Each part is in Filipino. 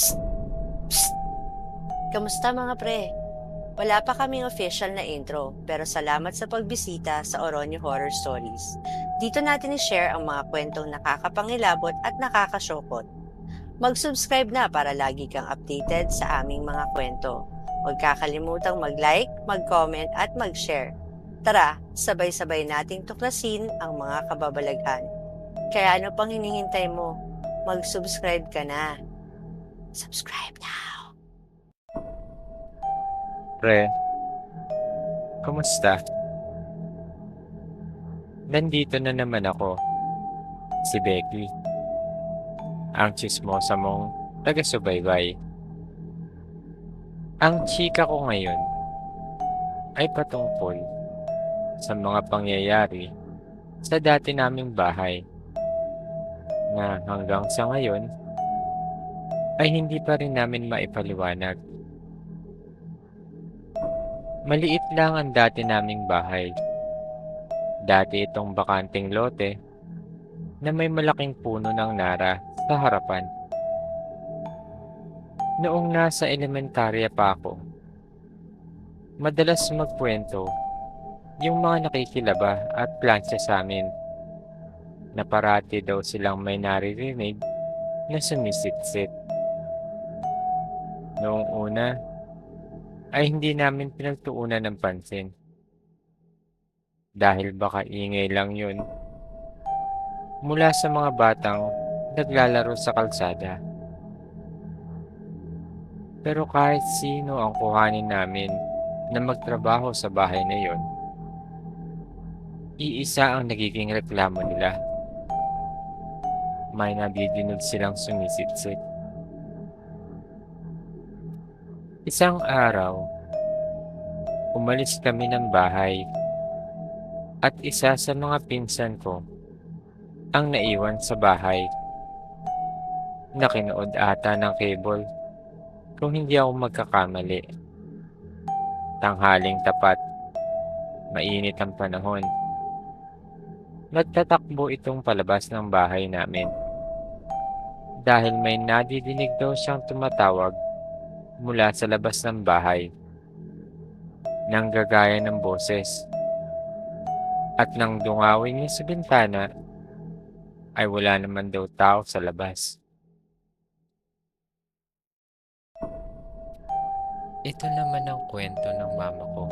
Psst, psst. Kamusta mga pre? Wala pa kaming official na intro, pero salamat sa pagbisita sa Oronio Horror Stories. Dito natin i-share ang mga kwentong nakakapangilabot at nakakasyokot. Mag-subscribe na para lagi kang updated sa aming mga kwento. Huwag kakalimutang mag-like, mag-comment at mag-share. Tara, sabay-sabay nating tuklasin ang mga kababalaghan. Kaya ano pang hinihintay mo? Mag-subscribe ka na. Subscribe now. Pre, kumusta? Nandito na naman ako, si Becky, ang tsismosa mong taga-subaybay. Ang chika ko ngayon ay patungkol sa mga pangyayari sa dati naming bahay na hanggang sa ngayon ay hindi pa rin namin maipaliwanag. Maliit lang ang dati naming bahay. Dati itong bakanting lote na may malaking puno ng nara sa harapan. Noong nasa elementarya pa ako, madalas magkwento yung mga nakikilaba at plancha sa amin na parati daw silang may naririnig na sumisitsit. Noong una ay hindi namin pinagtuunan ng pansin dahil baka ingay lang yun mula sa mga batang naglalaro sa kalsada. Pero kahit sino ang kuhanin namin na magtrabaho sa bahay na yon, iisa ang nagiging reklamo nila. May nadidinig silang sumisitsit. Isang araw, umalis kami ng bahay at isa sa mga pinsan ko ang naiwan sa bahay. Nakinood ata ng cable kung hindi ako magkakamali. Tanghaling tapat, mainit ang panahon. Nagtatakbo itong palabas ng bahay namin dahil may nadidinig daw siyang tumatawag mula sa labas ng bahay nang gagaya ng boses. At nang dungawin niya sa bintana, ay wala naman daw tao sa labas. Ito naman ang kwento ng mama ko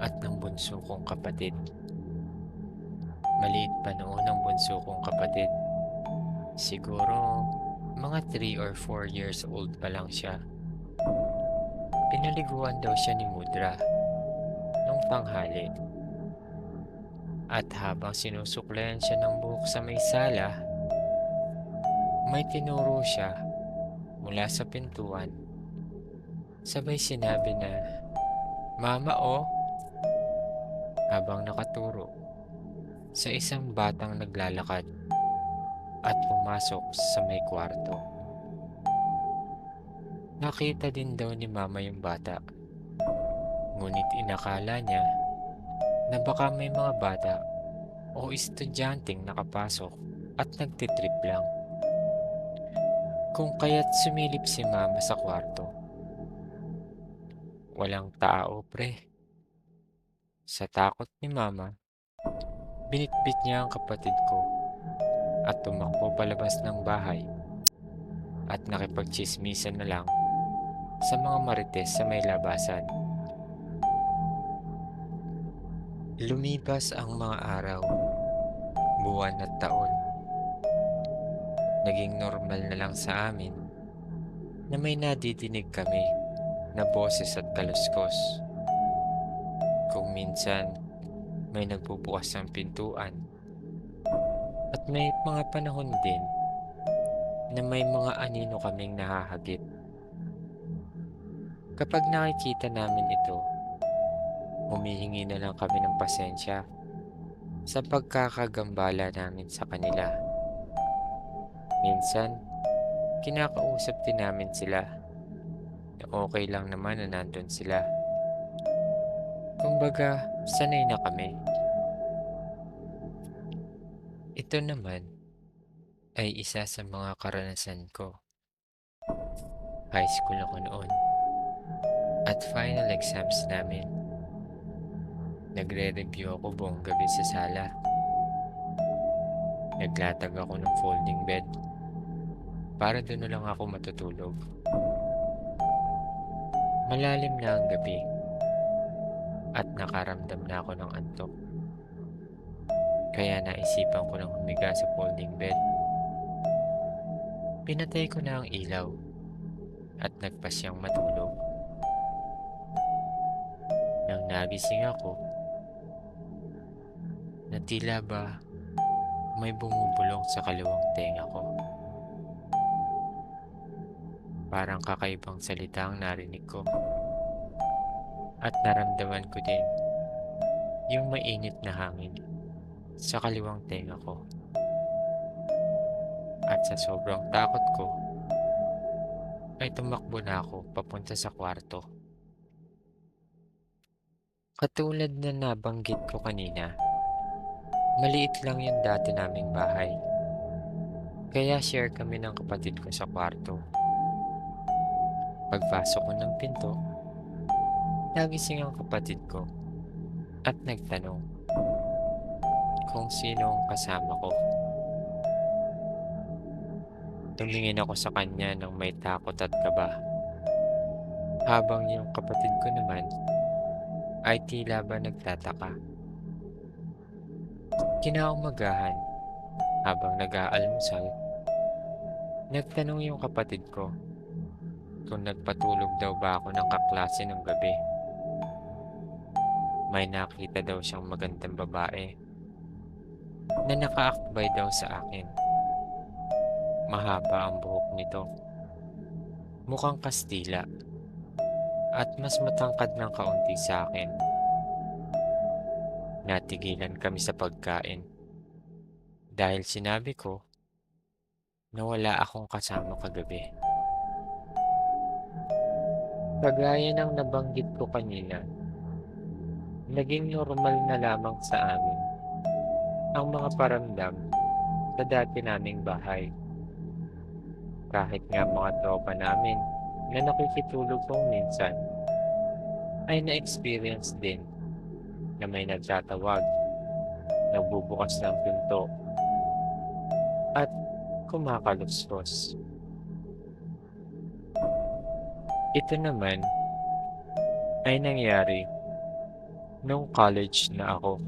at ng bunso kong kapatid. Maliit pa noon ang bunso kong kapatid. Siguro mga 3 or 4 years old pa lang siya. Pinaliguan daw siya ni Mudra nung tanghali. At habang sinusuklayan siya ng buhok sa may sala, may tinuro siya mula sa pintuan. Sabay sinabi na, "Mama oh," habang nakaturo sa isang batang naglalakad at pumasok sa may kwarto. Nakita din daw ni Mama yung bata, ngunit inakala niya na baka may mga bata o estudyanteng nakapasok at nagtitrip lang. Kung kaya't sumilip si Mama sa kwarto. Walang tao, pre. Sa takot ni Mama, binitbit niya ang kapatid ko at tumakbo palabas ng bahay at nakipagtsismisan na lang sa mga marites sa may labasan. Lumipas ang mga araw, buwan at taon. Naging normal na lang sa amin na may nadidinig kami na boses at kaluskos. Kung minsan may nagbubukas ng pintuan at may mga panahon din na may mga anino kaming nahahagip. Kapag nakikita namin ito, humihingi na lang kami ng pasensya sa pagkakagambala namin sa kanila. Minsan, kinakausap din namin sila na okay lang naman na nandun sila. Kumbaga, sanay na kami. Ito naman ay isa sa mga karanasan ko High school ako noon. At final exams namin. Nagre-review ako buong gabi sa sala. Naglatag ako ng folding bed para doon na lang ako matutulog. Malalim na ang gabi at nakaramdam na ako ng antok. Kaya naisipan ko ng humiga sa folding bed. Pinatay ko na ang ilaw at nagpasyang matulog. Nang nagising ako, na tila ba may bumubulong sa kaliwang tenga ko. Parang kakaibang salita ang narinig ko. At naramdaman ko din yung mainit na hangin sa kaliwang tenga ko. At sa sobrang takot ko, ay tumakbo na ako papunta sa kwarto. Katulad na nabanggit ko kanina, maliit lang yung dati naming bahay. Kaya share kami ng kapatid ko sa kwarto. Pagpasok ko ng pinto, nagising ang kapatid ko at nagtanong kung sino ang kasama ko. Tumingin ako sa kanya ng may takot at kaba. Habang yung kapatid ko naman ay tila ba nagtataka. Kinaumagahan, habang nag-aalmusal, nagtanong yung kapatid ko kung nagpatulog daw ba ako ng kaklase ng gabi. May nakita daw siyang magandang babae na nakaakbay daw sa akin. Mahaba ang buhok nito. Mukhang Kastila at mas matangkad ng kaunti sa akin. Natigilan kami sa pagkain dahil sinabi ko na wala akong kasama kagabi. Kagaya ng nabanggit ko kanina, naging normal na lamang sa amin ang mga paramdam sa dati naming bahay. Kahit nga mga tropa namin na nakikitulog kong minsan, ay na-experience din na may nagtatawag, nagbubukas ng pinto, at kumakaluskos. Ito naman ay nangyari nung college na ako.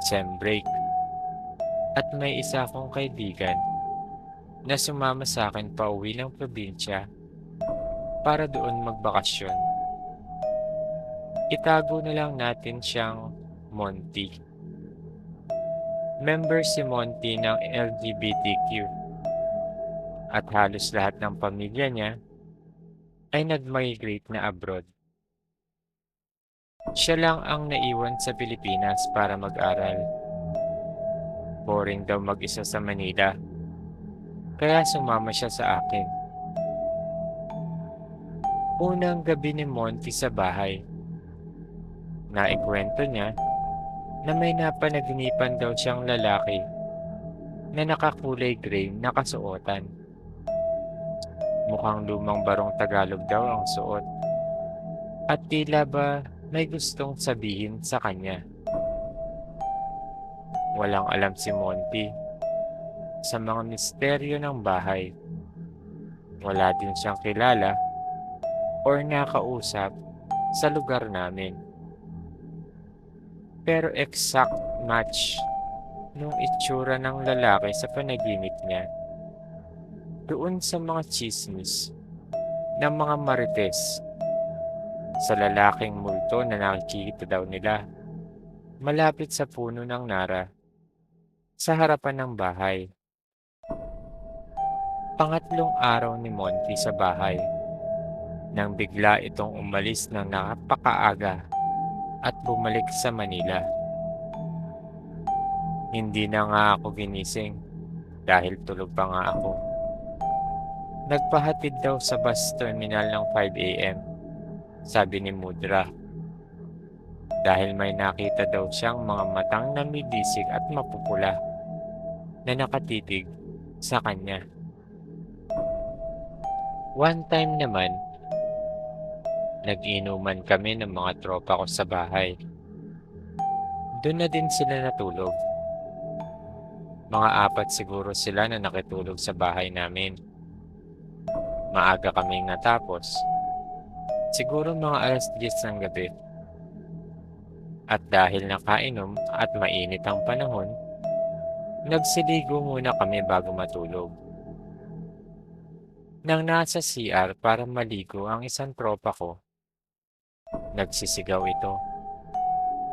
Sem break. At may isa akong kaibigan na sumama sa akin pa uwi ng probinsya para doon magbakasyon. Itago na lang natin siyang Monty. Member si Monty ng LGBTQ at halos lahat ng pamilya niya ay nag-migrate na abroad. Siya lang ang naiwan sa Pilipinas para mag-aral. Boring daw mag-isa sa Manila, kaya sumama siya sa akin. Unang gabi ni Monty sa bahay, naikwento niya na may napanaginipan daw siyang lalaki na nakakulay gray na kasuotan. Mukhang lumang barong Tagalog daw ang suot at tila ba may gustong sabihin sa kanya. Walang alam si Monty sa mga misteryo ng bahay. Wala din siyang kilala or nakausap sa lugar namin. Pero exact match nung itsura ng lalaki sa panaginip niya doon sa mga chismis ng mga marites sa lalaking multo na nakikita daw nila malapit sa puno ng nara sa harapan ng bahay. Pangatlong araw ni Monty sa bahay nang bigla itong umalis ng napakaaga at bumalik sa Manila. Hindi na nga ako ginising dahil tulog pa nga ako. Nagpahatid daw sa bus terminal ng 5 a.m. sabi ni Mudra. Dahil may nakita daw siyang mga matang namibisig at mapupula na nakatitig sa kanya. One time naman, nag-inuman kami ng mga tropa ko sa bahay. Doon na din sila natulog. Mga 4 siguro sila na nakitulog sa bahay namin. Maaga kaming natapos. Siguro mga alas 10 ng gabi. At dahil nakainom at mainit ang panahon, nagsiligo muna kami bago matulog. Nang nasa CR para maligo ang isang tropa ko, nagsisigaw ito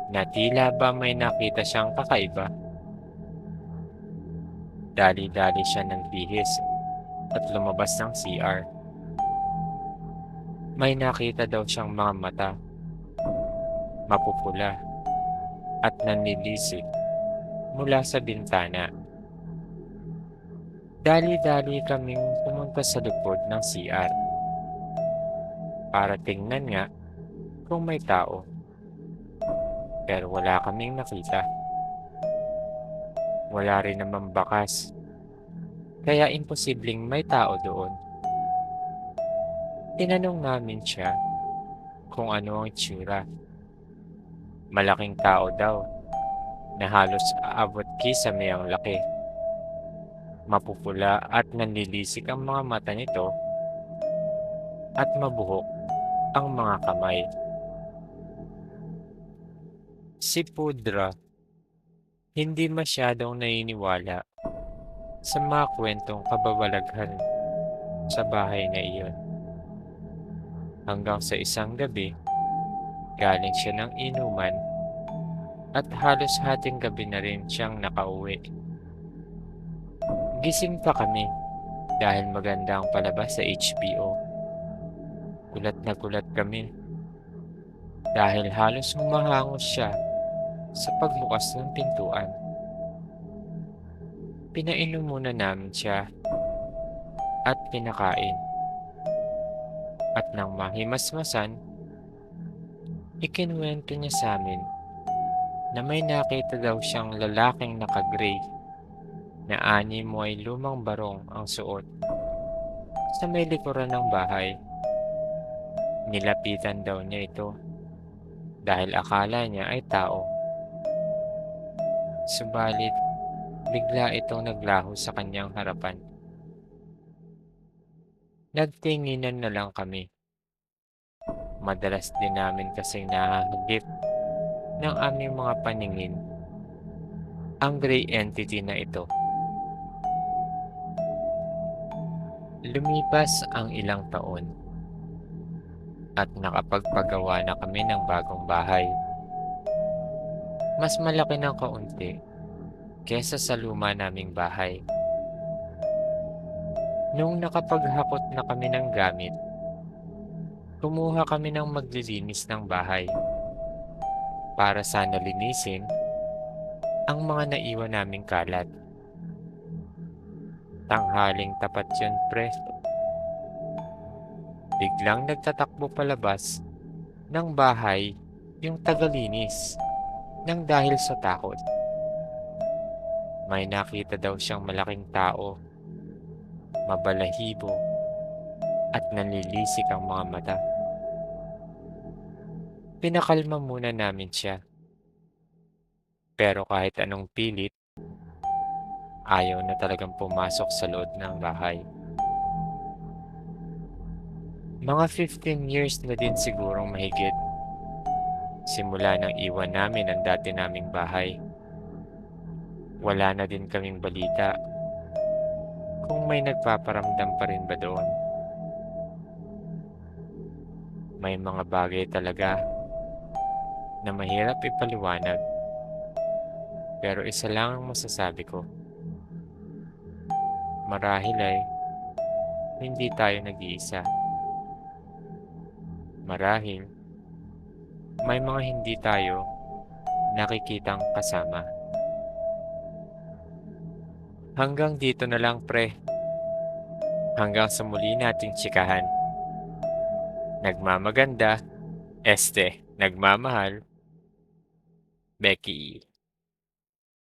na tila ba may nakita siyang kakaiba. Dali-dali siya ng bihis at lumabas ng CR. May nakita daw siyang mga mata, mapupula at nanlilisik mula sa bintana. Dali-dali kaming pumunta sa likod ng CR para tingnan nga kung may tao. Pero wala kaming nakita. Wala rin namang bakas, kaya imposibleng may tao doon. Tinanong namin siya kung ano ang itsura. Malaking tao daw na halos aabot kisame ang laki. Mapupula at nanlilisik ang mga mata nito at mabuhok ang mga kamay. Si Pudra hindi masyadong naniniwala sa mga kwentong kababalaghan sa bahay na iyon. Hanggang sa isang gabi, galing siya ng inuman at halos hating gabi na rin siyang nakauwi. Gising pa kami dahil maganda ang palabas sa HBO. Gulat na gulat kami dahil halos humahangos siya sa pagbukas ng pintuan. Pinainom muna namin siya at pinakain. At nang mahimasmasan, ikinuwento niya sa amin na may nakita daw siyang lalaking naka-gray na animo ay lumang barong ang suot. Sa may likuran ng bahay, nilapitan daw niya ito dahil akala niya ay tao. Subalit, bigla itong naglaho sa kanyang harapan. Nagtinginan na lang kami. Madalas din namin kasing nahahagip ng aming mga paningin ang gray entity na ito. Lumipas ang ilang taon at nakapagpagawa na kami ng bagong bahay. Mas malaki ng kaunti kesa sa luma naming bahay. Nung nakapaghakot na kami ng gamit, kumuha kami ng maglilinis ng bahay para sana linisin ang mga naiwan naming kalat. Tanghaling tapat yun, pre. Biglang nagtatakbo palabas ng bahay yung tagalinis nang dahil sa takot. May nakita daw siyang malaking tao, mabalahibo at nanlilisik ang mga mata. Pinakalma muna namin siya. Pero kahit anong pilit, ayaw na talagang pumasok sa loob ng bahay. Mga 15 years na din sigurong mahigit simula nang iwan namin ang dati naming bahay. Wala na din kaming balita kung may nagpaparamdam pa rin ba doon. May mga bagay talaga na mahirap ipaliwanag, pero isa lang ang masasabi ko. Marahil ay hindi tayo nag-iisa. Marahil may mga hindi tayo nakikitang kasama. Hanggang dito na lang, pre. Hanggang sa muli nating tsikahan. Nagmamaganda, nagmamahal, Becky.